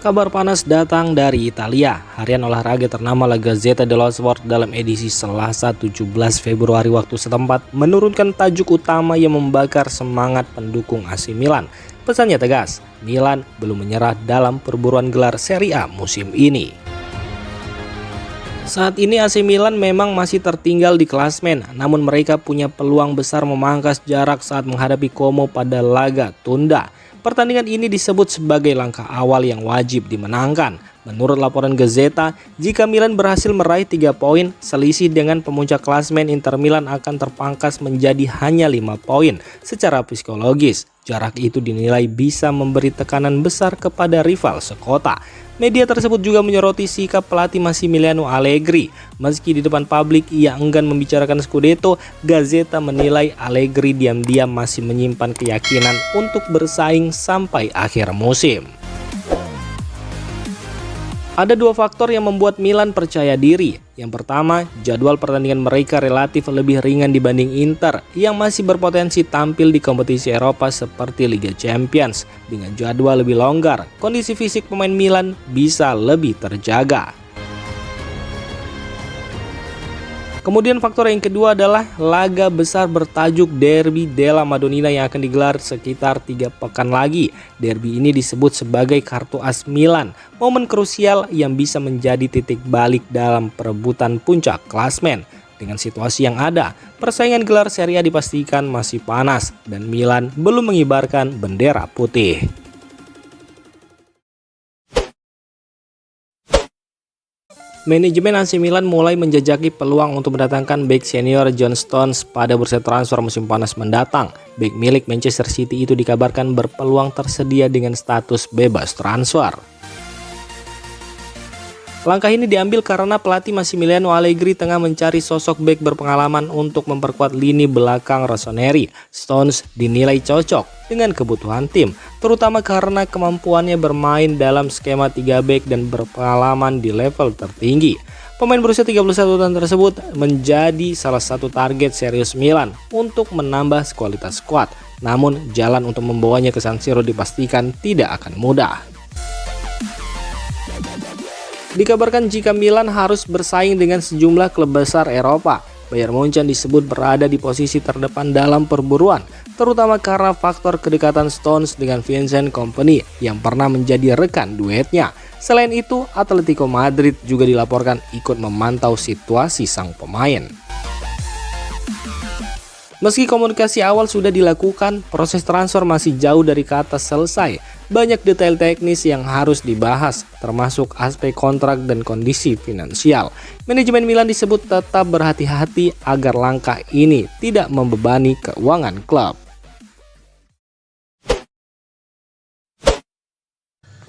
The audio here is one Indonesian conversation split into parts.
Kabar panas datang dari Italia. Harian olahraga ternama La Gazzetta dello Sport dalam edisi Selasa 17 Februari waktu setempat menurunkan tajuk utama yang membakar semangat pendukung AC Milan. Pesannya tegas, Milan belum menyerah dalam perburuan gelar Serie A musim ini. Saat ini AC Milan memang masih tertinggal di klasmen, namun mereka punya peluang besar memangkas jarak saat menghadapi Como pada laga tunda. Pertandingan ini disebut sebagai langkah awal yang wajib dimenangkan. Menurut laporan Gazzetta, jika Milan berhasil meraih 3 poin, selisih dengan pemuncak klasmen Inter Milan akan terpangkas menjadi hanya 5 poin. Secara psikologis, jarak itu dinilai bisa memberi tekanan besar kepada rival sekota. Media tersebut juga menyoroti sikap pelatih Massimiliano Allegri. Meski di depan publik ia enggan membicarakan Scudetto, Gazzetta menilai Allegri diam-diam masih menyimpan keyakinan untuk bersaing sampai akhir musim. Ada 2 faktor yang membuat Milan percaya diri. Yang pertama, jadwal pertandingan mereka relatif lebih ringan dibanding Inter yang masih berpotensi tampil di kompetisi Eropa seperti Liga Champions. Dengan jadwal lebih longgar, kondisi fisik pemain Milan bisa lebih terjaga. Kemudian faktor yang kedua adalah laga besar bertajuk Derby della Madonnina yang akan digelar sekitar 3 pekan lagi. Derby ini disebut sebagai kartu as Milan, momen krusial yang bisa menjadi titik balik dalam perebutan puncak klasmen. Dengan situasi yang ada, persaingan gelar Serie A dipastikan masih panas dan Milan belum mengibarkan bendera putih. Manajemen AC Milan mulai menjajaki peluang untuk mendatangkan bek senior John Stones pada bursa transfer musim panas mendatang. Bek milik Manchester City itu dikabarkan berpeluang tersedia dengan status bebas transfer. Langkah ini diambil karena pelatih Massimiliano Allegri tengah mencari sosok bek berpengalaman untuk memperkuat lini belakang Rossoneri. Stones dinilai cocok dengan kebutuhan tim, terutama karena kemampuannya bermain dalam skema 3 bek dan berpengalaman di level tertinggi. Pemain berusia 31 tahun tersebut menjadi salah satu target serius Milan untuk menambah kualitas skuad. Namun jalan untuk membawanya ke San Siro dipastikan tidak akan mudah. Dikabarkan jika Milan harus bersaing dengan sejumlah klub besar Eropa, Bayern Munchen disebut berada di posisi terdepan dalam perburuan, terutama karena faktor kedekatan Stones dengan Vincent Kompany yang pernah menjadi rekan duetnya. Selain itu, Atletico Madrid juga dilaporkan ikut memantau situasi sang pemain. Meski komunikasi awal sudah dilakukan, proses transfer masih jauh dari kata selesai. Banyak detail teknis yang harus dibahas, termasuk aspek kontrak dan kondisi finansial. Manajemen Milan disebut tetap berhati-hati agar langkah ini tidak membebani keuangan klub.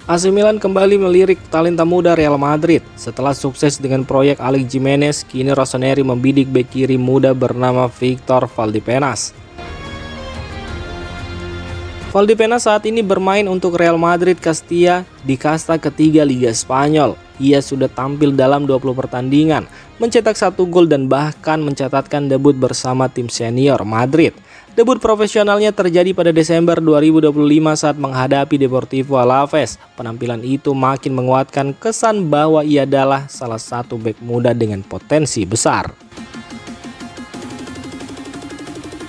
AC Milan kembali melirik talenta muda Real Madrid. Setelah sukses dengan proyek Alex Jimenez, kini Rossoneri membidik bek kiri muda bernama Victor Valdepenas. Valdepenas saat ini bermain untuk Real Madrid Castilla di kasta ketiga Liga Spanyol. Ia sudah tampil dalam 20 pertandingan, mencetak 1 gol dan bahkan mencatatkan debut bersama tim senior Madrid. Debut profesionalnya terjadi pada Desember 2025 saat menghadapi Deportivo Alaves. Penampilan itu makin menguatkan kesan bahwa ia adalah salah satu bek muda dengan potensi besar.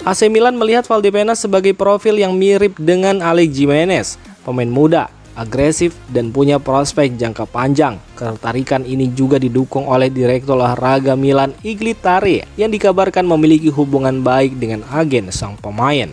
AC Milan melihat Valdepenas sebagai profil yang mirip dengan Alex Jimenez, pemain muda, agresif, dan punya prospek jangka panjang. Ketertarikan ini juga didukung oleh direktur olahraga Milan Iglitare yang dikabarkan memiliki hubungan baik dengan agen sang pemain.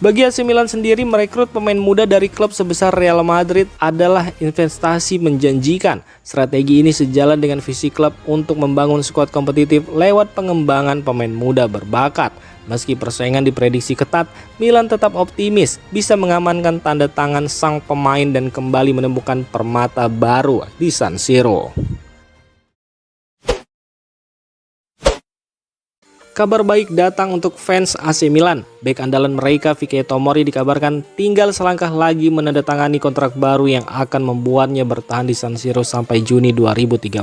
Bagi AC Milan sendiri, merekrut pemain muda dari klub sebesar Real Madrid adalah investasi menjanjikan. Strategi ini sejalan dengan visi klub untuk membangun skuad kompetitif lewat pengembangan pemain muda berbakat. Meski persaingan diprediksi ketat, Milan tetap optimis bisa mengamankan tanda tangan sang pemain dan kembali menemukan permata baru di San Siro. Kabar baik datang untuk fans AC Milan. Bek andalan mereka Fikayo Tomori dikabarkan tinggal selangkah lagi menandatangani kontrak baru yang akan membuatnya bertahan di San Siro sampai Juni 2030.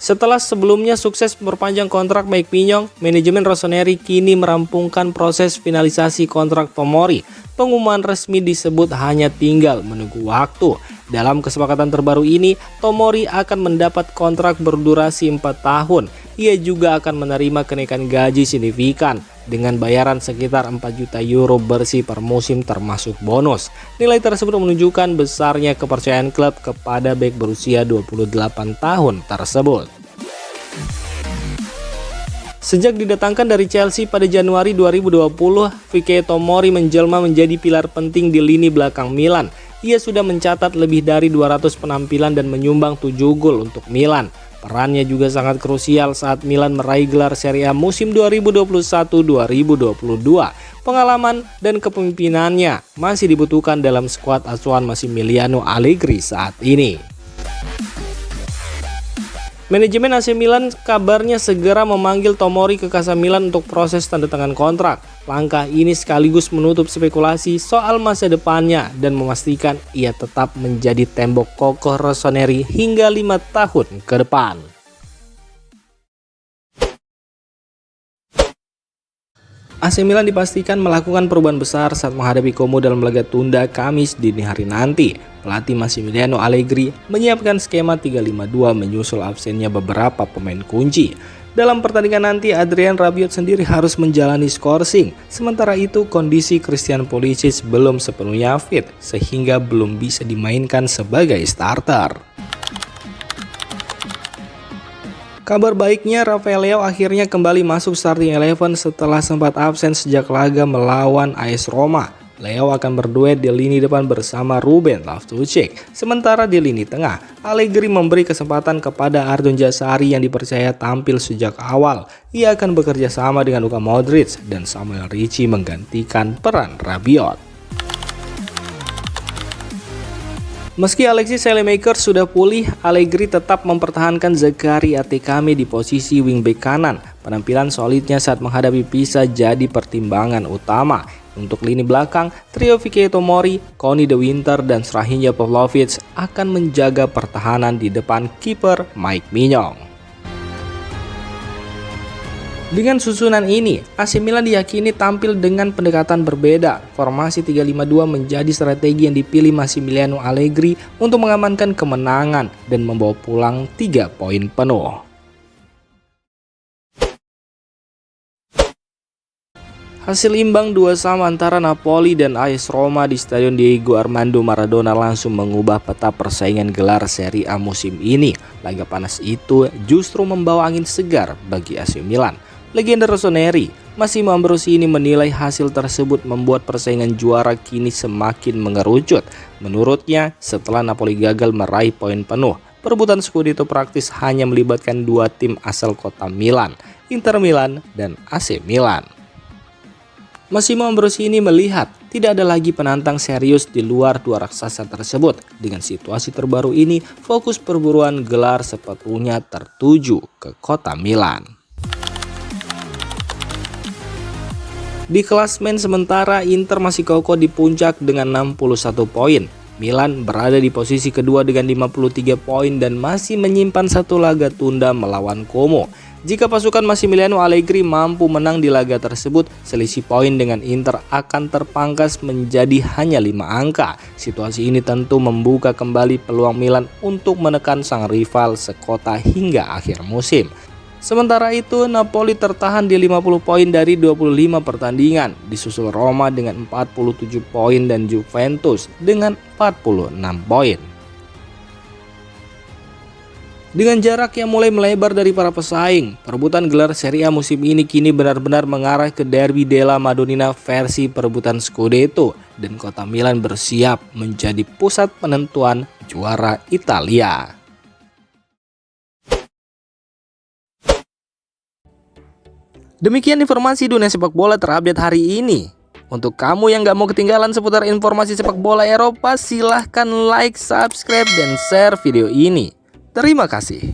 Setelah sebelumnya sukses memperpanjang kontrak Mike Mignon, manajemen Rossoneri kini merampungkan proses finalisasi kontrak Tomori. Pengumuman resmi disebut hanya tinggal menunggu waktu. Dalam kesepakatan terbaru ini, Tomori akan mendapat kontrak berdurasi 4 tahun. Ia juga akan menerima kenaikan gaji signifikan dengan bayaran sekitar 4 juta euro bersih per musim termasuk bonus. Nilai tersebut menunjukkan besarnya kepercayaan klub kepada bek berusia 28 tahun tersebut. Sejak didatangkan dari Chelsea pada Januari 2020, Fikayo Tomori menjelma menjadi pilar penting di lini belakang Milan. Ia sudah mencatat lebih dari 200 penampilan dan menyumbang 7 gol untuk Milan. Perannya juga sangat krusial saat Milan meraih gelar Serie A musim 2021-2022. Pengalaman dan kepemimpinannya masih dibutuhkan dalam skuad asuhan Massimiliano Allegri saat ini. Manajemen AC Milan kabarnya segera memanggil Tomori ke Casa Milan untuk proses tanda tangan kontrak. Langkah ini sekaligus menutup spekulasi soal masa depannya dan memastikan ia tetap menjadi tembok kokoh Rossoneri hingga 5 tahun ke depan. AC Milan dipastikan melakukan perubahan besar saat menghadapi Como dalam laga tunda Kamis dini hari nanti. Pelatih Massimiliano Allegri menyiapkan skema 3-5-2 menyusul absennya beberapa pemain kunci. Dalam pertandingan nanti, Adrien Rabiot sendiri harus menjalani skorsing. Sementara itu, kondisi Christian Pulisic belum sepenuhnya fit, sehingga belum bisa dimainkan sebagai starter. Kabar baiknya, Rafael Leao akhirnya kembali masuk starting 11 setelah sempat absen sejak laga melawan AS Roma. Leao akan berduet di lini depan bersama Ruben Loftus-Cheek. Sementara di lini tengah, Allegri memberi kesempatan kepada Ardon Jazari yang dipercaya tampil sejak awal. Ia akan bekerja sama dengan Luka Modric dan Samuel Ricci menggantikan peran Rabiot. Meski Alexis Saelemaekers sudah pulih, Allegri tetap mempertahankan Zakari Atekame di posisi wingback kanan. Penampilan solidnya saat menghadapi Pisa jadi pertimbangan utama. Untuk lini belakang, trio Fikayo Tomori, Conny De Winter, dan Strahinja Pavlovic akan menjaga pertahanan di depan kiper Mike Mignon. Dengan susunan ini, AC Milan diyakini tampil dengan pendekatan berbeda. Formasi 3-5-2 menjadi strategi yang dipilih Massimiliano Allegri untuk mengamankan kemenangan dan membawa pulang 3 poin penuh. Hasil imbang 2-2 antara Napoli dan AS Roma di Stadion Diego Armando Maradona langsung mengubah peta persaingan gelar Serie A musim ini. Laga panas itu justru membawa angin segar bagi AC Milan. Legenda Rossoneri, Massimo Ambrosini menilai hasil tersebut membuat persaingan juara kini semakin mengerucut. Menurutnya, setelah Napoli gagal meraih poin penuh, perebutan Scudetto praktis hanya melibatkan 2 tim asal kota Milan, Inter Milan dan AC Milan. Massimo Ambrosini melihat tidak ada lagi penantang serius di luar 2 raksasa tersebut. Dengan situasi terbaru ini, fokus perburuan gelar sepenuhnya tertuju ke kota Milan. Di klasmen sementara, Inter masih kokoh di puncak dengan 61 poin. Milan berada di posisi kedua dengan 53 poin dan masih menyimpan 1 laga tunda melawan Como. Jika pasukan Massimiliano Allegri mampu menang di laga tersebut, selisih poin dengan Inter akan terpangkas menjadi hanya 5 angka. Situasi ini tentu membuka kembali peluang Milan untuk menekan sang rival sekota hingga akhir musim. Sementara itu, Napoli tertahan di 50 poin dari 25 pertandingan, disusul Roma dengan 47 poin dan Juventus dengan 46 poin. Dengan jarak yang mulai melebar dari para pesaing, perebutan gelar Serie A musim ini kini benar-benar mengarah ke Derby della Madonnina versi perebutan Scudetto, dan kota Milan bersiap menjadi pusat penentuan juara Italia. Demikian informasi dunia sepak bola terupdate hari ini. Untuk kamu yang gak mau ketinggalan seputar informasi sepak bola Eropa, silahkan like, subscribe, dan share video ini. Terima kasih.